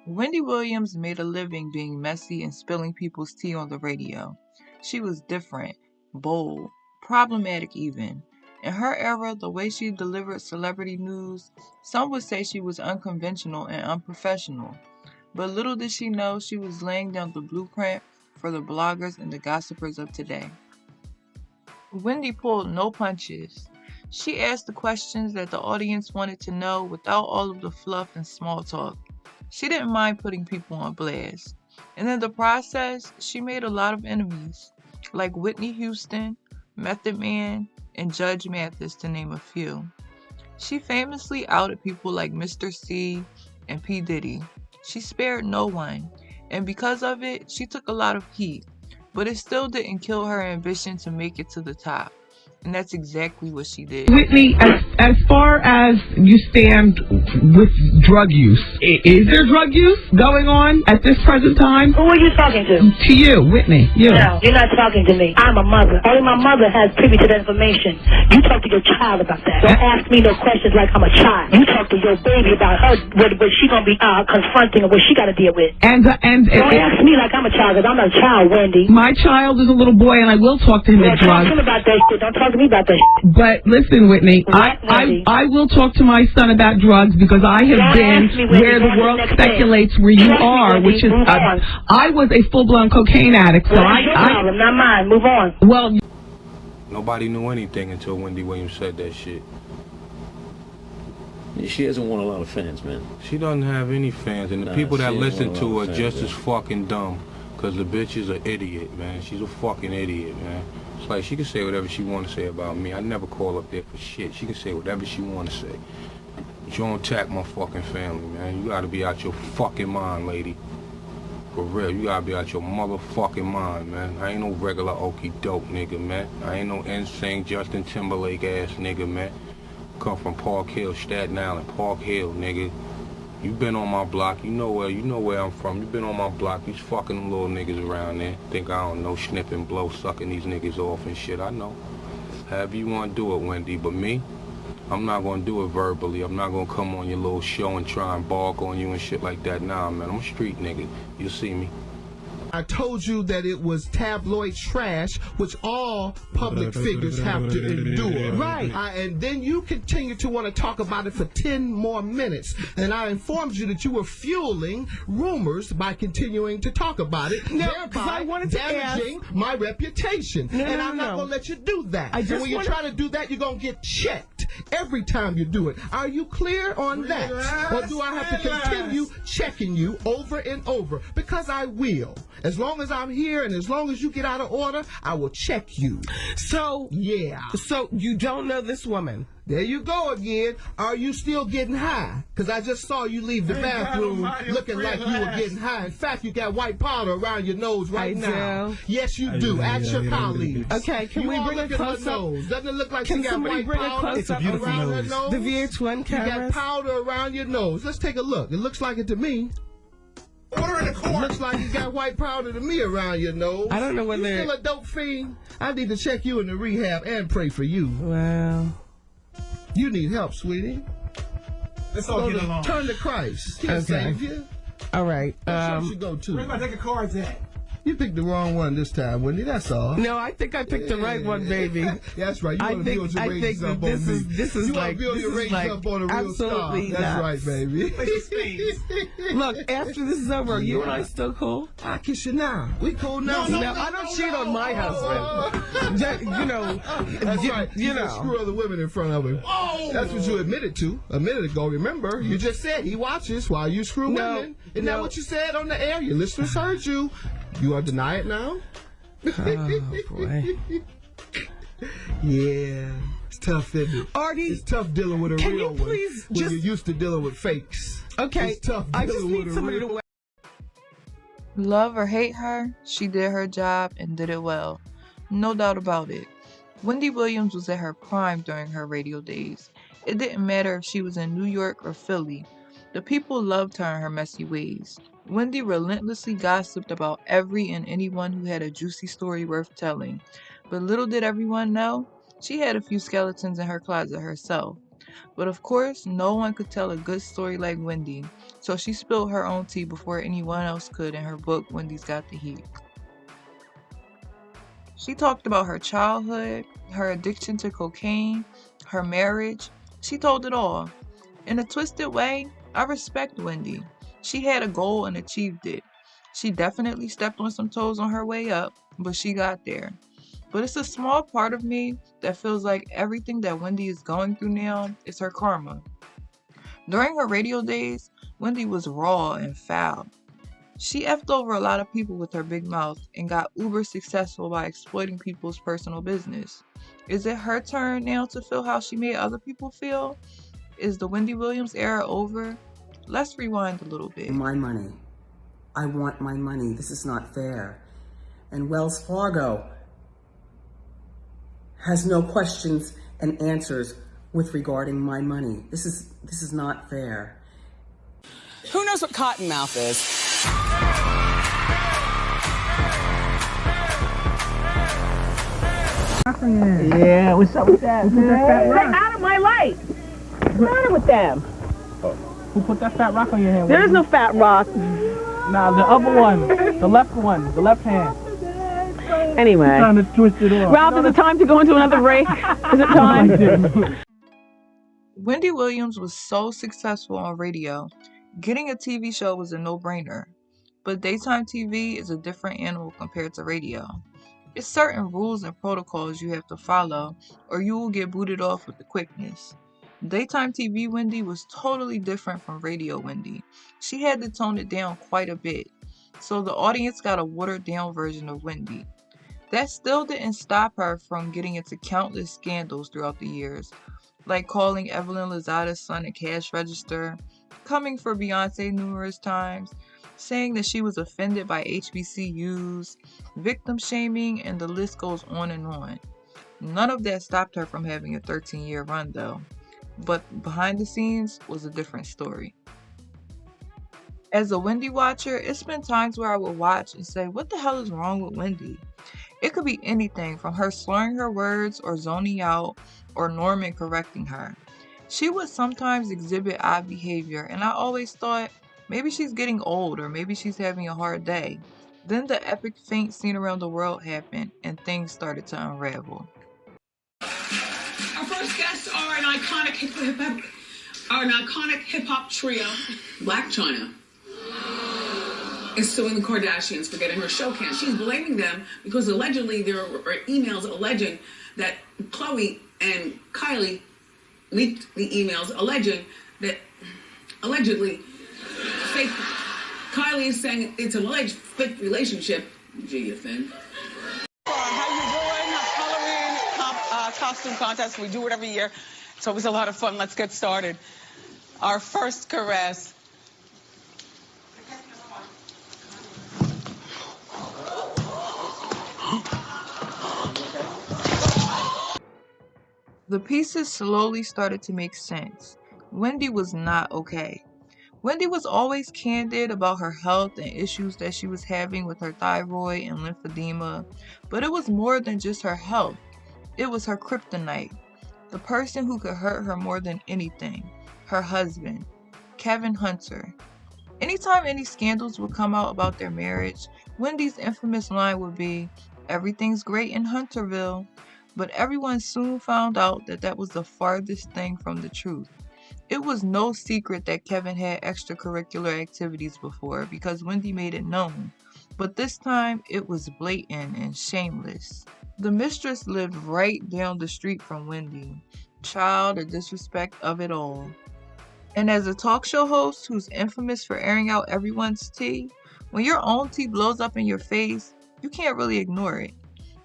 Wendy Williams made a living being messy and spilling people's tea on the radio. She was different, bold, problematic even. In her era, the way she delivered celebrity news, some would say she was unconventional and unprofessional. But little did she know she was laying down the blueprint for the bloggers and the gossipers of today. Wendy pulled no punches. She asked the questions that the audience wanted to know without all of the fluff and small talk. She didn't mind putting people on blast. And in the process, she made a lot of enemies, like Whitney Houston, Method Man, and Judge Mathis, to name a few. She famously outed people like Mr. C and P. Diddy. She spared no one, and because of it, she took a lot of heat, but it still didn't kill her ambition to make it to the top. And that's exactly what she did. Whitney, as far as you stand with drug use, is there drug use going on at this present time? Who are you talking to? To you, Whitney. You. No, you're not talking to me. I'm a mother. Only my mother has privy to that information. You talk to your child about that. Don't ask me no questions like I'm a child. You talk to your baby about her, what she gonna be confronting and what she got to deal with. And Don't ask me like I'm a child, because I'm not a child, Wendy. My child is a little boy, and I will talk to him about drugs. Talk to him about that shit. Don't talk to me about that shit. But listen, Whitney, I will talk to my son about drugs because I have been where the world speculates where you are, which is I was a full-blown cocaine addict. So That's your problem, not mine. Move on. Well, nobody knew anything until Wendy Williams said that shit. She hasn't won a lot of fans, man. She doesn't have any fans, and the people that listen to her just as fucking dumb, because the bitch is an idiot, man. She's a fucking idiot, man. It's like she can say whatever she want to say about me. I never call up there for shit. She can say whatever she want to say. But you don't attack my fucking family, man. You gotta be out your fucking mind, lady. For real, you gotta be out your motherfucking mind, man. I ain't no regular okey doke nigga, man. I ain't no insane Justin Timberlake ass nigga, man. Come from Park Hill, Staten Island, Park Hill, nigga. You been on my block, you know where I'm from. You been on my block, these fucking them little niggas around there. Think I don't know, sniffing, blow, sucking these niggas off and shit, I know. However you want to do it, Wendy, but me, I'm not going to do it verbally. I'm not going to come on your little show and try and bark on you and shit like that. Nah, man, I'm a street nigga. You'll see me. I told you that it was tabloid trash, which all public figures have to endure. Right. And then you continue to want to talk about it for 10 more minutes. And I informed you that you were fueling rumors by continuing to talk about it, thereby I wanted to damaging my reputation. And I'm not going to let you do that. And when you try to do that, you're going to get checked every time you do it. Are you clear on that? Or do I have to continue checking you over and over? Because I will. As long as I'm here and as long as you get out of order, I will check you. so Yeah. so you don't know this woman? There you go again. Are you still getting high? Because I just saw you leave the bathroom looking like you were getting high. In fact, you got white powder around your nose right now. do. Yes, you do. Ask your colleagues. Okay, can we bring a close up? Doesn't it look like Can she got somebody white bring a powder close up around her nose? The VH1 You got cameras. powder around your nose. Let's take a look. It looks like it to me. It looks like you got white powder to me around your nose. I don't know You whether still a dope fiend? I need to check you in the rehab and pray for you. Well, You need help, sweetie. Let's all get along. Turn to Christ. He'll Okay. save you. all right. What church you go to? Where's my deck of cards at? You picked the wrong one this time, Wendy. That's all. No, I think I picked the right one, baby. That's right. You I want to build think your ratings that up this on me. is You want like to build this your is ratings like up on a real star. absolutely That's nuts. right, baby. Look, after this is over, are you and I still cool? I kiss you now. We cool now. No, I don't cheat on my husband. You know, That's right. You You know. screw other women in front of him. That's what you admitted to a minute ago. Remember, you just said he watches while you screw women. Isn't that what you said on the air? Your listeners heard you. You are deny it now? Oh boy. Yeah, it's tough, isn't it? Artie, It's tough dealing with a can real you please one when just- you're used to dealing with fakes. okay. It's tough I just dealing need with a somebody real. to. Love or hate her, she did her job and did it well. No doubt about it. Wendy Williams was at her prime during her radio days. It didn't matter if she was in New York or Philly. The people loved her and her messy ways. Wendy relentlessly gossiped about every and anyone who had a juicy story worth telling. But little did everyone know, she had a few skeletons in her closet herself. But of course, no one could tell a good story like Wendy, so she spilled her own tea before anyone else could in her book, Wendy's Got the Heat. She talked about her childhood, her addiction to cocaine, her marriage. She told it all. In a twisted way, I respect Wendy. She had a goal and achieved it. She definitely stepped on some toes on her way up, but she got there. But it's a small part of me that feels like everything that Wendy is going through now is her karma. During her radio days, Wendy was raw and foul. She effed over a lot of people with her big mouth and got uber successful by exploiting people's personal business. Is it her turn now to feel how she made other people feel? Is the Wendy Williams era over? Let's rewind a little bit. My money. I want my money. This is not fair. And Wells Fargo has no questions and answers with regarding my money. This is not fair. Who knows what cottonmouth is? Yeah, what's up with that? Get out of my light. What's the matter with them? Who put that fat rock on your hand? There is no fat rock. Nah, the other one. The left one. The left hand. Anyway. You're trying to twist it off. Ralph, is it time to go into another break? Is it time? Wendy Williams was so successful on radio. Getting a TV show was a no-brainer. But daytime TV is a different animal compared to radio. It's certain rules and protocols you have to follow, or you will get booted off with the quickness. Daytime TV Wendy was totally different from radio Wendy. She had to tone it down quite a bit, so the audience got a watered-down version of Wendy. That still didn't stop her from getting into countless scandals throughout the years, like calling Evelyn Lozada's son a cash register, coming for Beyonce numerous times, saying that she was offended by HBCUs, victim shaming, and the list goes on and on. None of that stopped her from having a 13-year run though, but behind the scenes was a different story. As a Wendy watcher, it's been times where I would watch and say, what the hell is wrong with Wendy? It could be anything from her slurring her words or zoning out or Norman correcting her. She would sometimes exhibit odd behavior, and I always thought, maybe she's getting old or maybe she's having a hard day. Then the epic faint scene around the world happened and things started to unravel. Our first guests are an iconic hip hop trio. Black China is suing the Kardashians for getting her show canceled. She's blaming them because allegedly there are emails alleging that Khloe and Kylie leaked the emails allegedly fake. Kylie is saying it's an alleged fake relationship. Gee, you think? How you doing? Halloween costume contest. We do it every year. It's always a lot of fun. Let's get started. Our first caress. The pieces slowly started to make sense. Wendy was not okay. Wendy was always candid about her health and issues that she was having with her thyroid and lymphedema, but it was more than just her health. It was her kryptonite, the person who could hurt her more than anything, her husband, Kevin Hunter. Anytime any scandals would come out about their marriage, Wendy's infamous line would be, "Everything's great in Hunterville." But everyone soon found out that that was the farthest thing from the truth. It was no secret that Kevin had extracurricular activities before because Wendy made it known. But this time, it was blatant and shameless. The mistress lived right down the street from Wendy. Child, the disrespect of it all. And as a talk show host who's infamous for airing out everyone's tea, when your own tea blows up in your face, you can't really ignore it.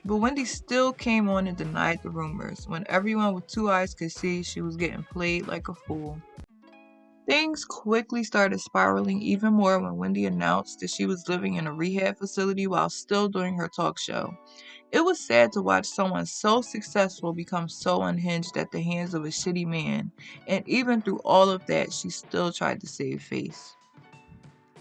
But Wendy still came on and denied the rumors when everyone with two eyes could see she was getting played like a fool. Things quickly started spiraling even more when Wendy announced that she was living in a rehab facility while still doing her talk show. It was sad to watch someone so successful become so unhinged at the hands of a shitty man, and even through all of that, she still tried to save face.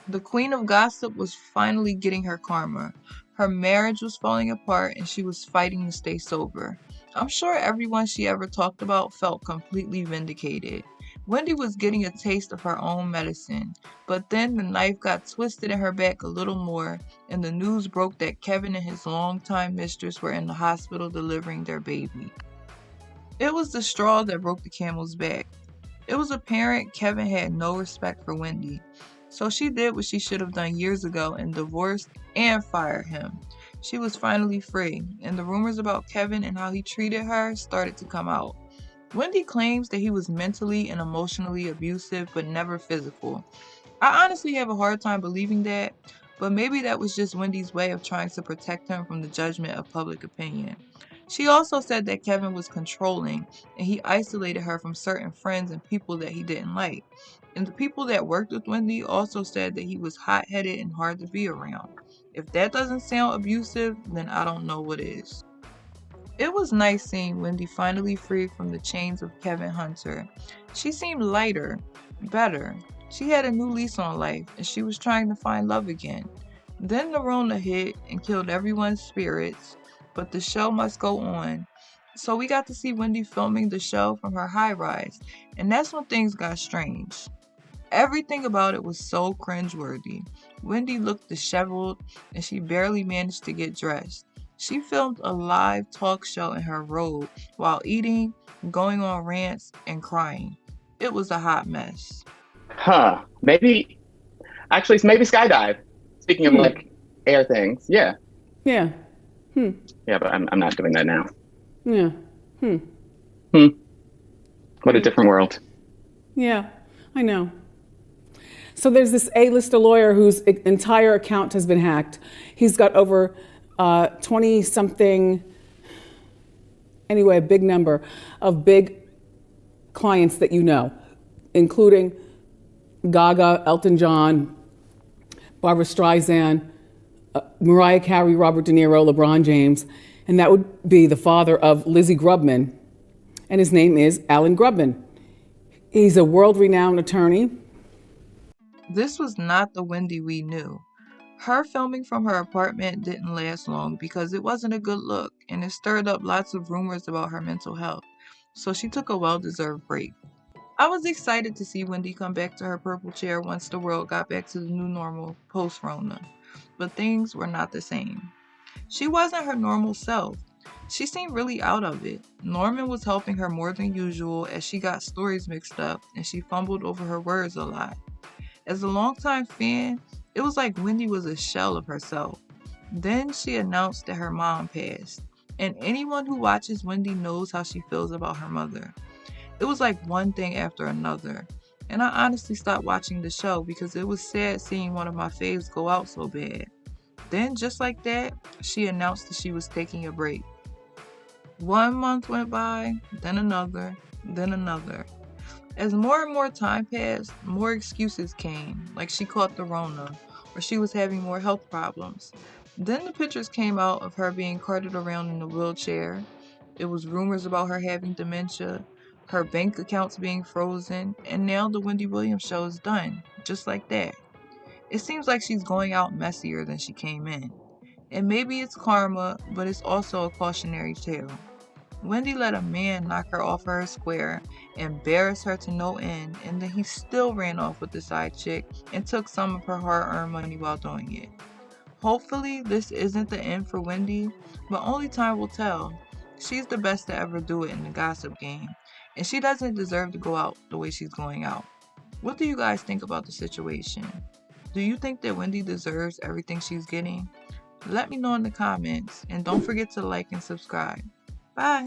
The queen of gossip was finally getting her karma. Her marriage was falling apart and she was fighting to stay sober. I'm sure everyone she ever talked about felt completely vindicated. Wendy was getting a taste of her own medicine, but then the knife got twisted in her back a little more, and the news broke that Kevin and his longtime mistress were in the hospital delivering their baby. It was the straw that broke the camel's back. It was apparent Kevin had no respect for Wendy, so she did what she should have done years ago and divorced and fired him. She was finally free, and the rumors about Kevin and how he treated her started to come out. Wendy claims that he was mentally and emotionally abusive, but never physical. I honestly have a hard time believing that, but maybe that was just Wendy's way of trying to protect him from the judgment of public opinion. She also said that Kevin was controlling, and he isolated her from certain friends and people that he didn't like. And the people that worked with Wendy also said that he was hot-headed and hard to be around. If that doesn't sound abusive, then I don't know what is. It was nice seeing Wendy finally free from the chains of Kevin Hunter. She seemed lighter, better. She had a new lease on life, and she was trying to find love again. Then the Rona hit and killed everyone's spirits, but the show must go on. So we got to see Wendy filming the show from her high-rise, and that's when things got strange. Everything about it was so cringeworthy. Wendy looked disheveled, and she barely managed to get dressed. She filmed a live talk show in her robe while eating, going on rants, and crying. It was a hot mess. Maybe skydive. Speaking of like air things, yeah. Yeah. Yeah, but I'm not doing that now. Yeah. What a different world. Yeah, I know. So there's this A-lister lawyer whose entire account has been hacked. He's got over 20-something, anyway, a big number of big clients that you know, including Gaga, Elton John, Barbra Streisand, Mariah Carey, Robert De Niro, LeBron James, and that would be the father of Lizzie Grubman, and his name is Alan Grubman. He's a world-renowned attorney. This was not the Wendy we knew. Her filming from her apartment didn't last long because it wasn't a good look, and it stirred up lots of rumors about her mental health, so she took a well-deserved break. I was excited to see Wendy come back to her purple chair once the world got back to the new normal post-Rona, but things were not the same. She wasn't her normal self. She seemed really out of it. Norman was helping her more than usual as she got stories mixed up and she fumbled over her words a lot. As a longtime fan, it was like Wendy was a shell of herself. Then she announced that her mom passed, and anyone who watches Wendy knows how she feels about her mother. It was like one thing after another, and I honestly stopped watching the show because it was sad seeing one of my faves go out so bad. Then, just like that, she announced that she was taking a break. 1 month went by, then another, then another. As more and more time passed, more excuses came, like she caught the Rona, or she was having more health problems. Then the pictures came out of her being carted around in a wheelchair. It was rumors about her having dementia, her bank accounts being frozen, and now the Wendy Williams show is done, just like that. It seems like she's going out messier than she came in. And maybe it's karma, but it's also a cautionary tale. Wendy let a man knock her off her square, embarrass her to no end, and then he still ran off with the side chick and took some of her hard-earned money while doing it. Hopefully, this isn't the end for Wendy, but only time will tell. She's the best to ever do it in the gossip game, and she doesn't deserve to go out the way she's going out. What do you guys think about the situation? Do you think that Wendy deserves everything she's getting? Let me know in the comments, and don't forget to like and subscribe. Bye!